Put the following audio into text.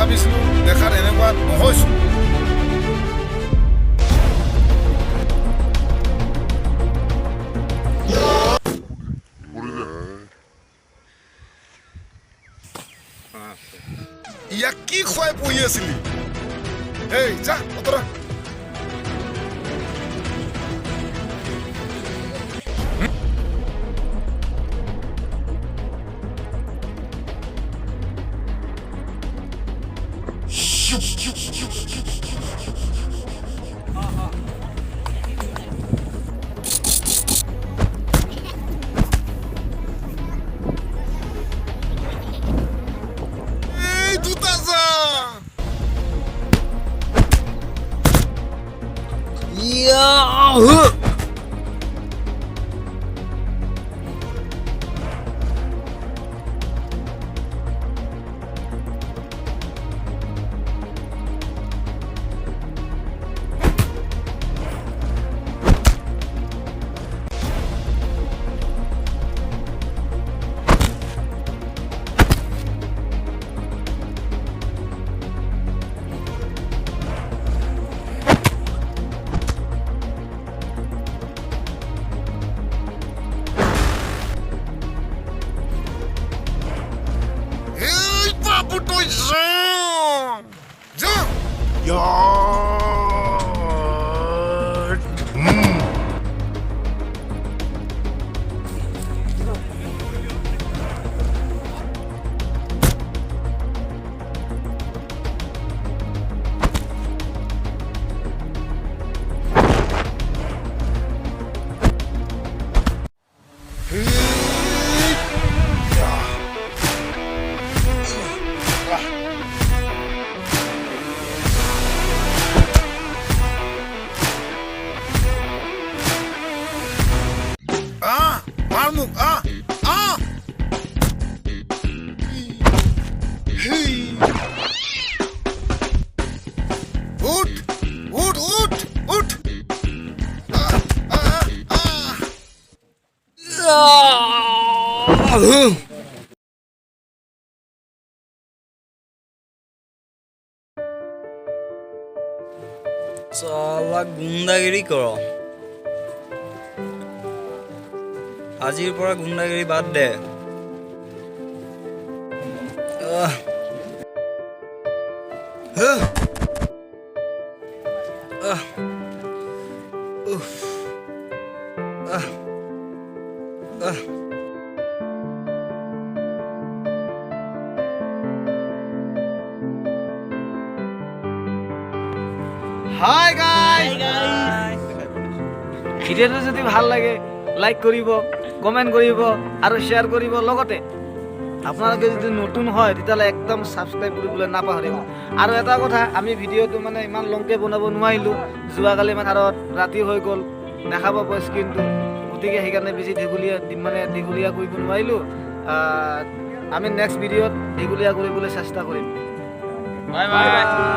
ভাবিছিলোঁ দেখাত এনেকুৱা নহৈছোঁ ইয়াক কি খুৱাই পঢ়ি আছিলি এই যা অতৰা साला गुंडागिरी करो आजिर পৰা गुंडागिरी বাদ দে हाय गाइस ভিডিওটো যদি ভাল লাগে লাইক কৰিব কমেন্ট কৰিব আৰু শেয়াৰ কৰিব লগতে আপোনালোকে যদি নতুন হয় তেতিয়ালে একদম সাবস্ক্ৰাইব কৰিবলৈ নাপাহৰিব আৰু এটা কথা আমি ভিডিওটো মানে ইমান লংকে বনাব নোৱাৰিলো যোৱাকালি মানে আৰু ৰাতি হৈ গল দেখাব পইছ কিন্তু গতিকে সেইকাৰণে বেছি দীঘলীয়া কৰিব নোৱাৰিলো আমি নেক্সট ভিডিওত দীঘলীয়া কৰিবলৈ চেষ্টা কৰিম বাই বাই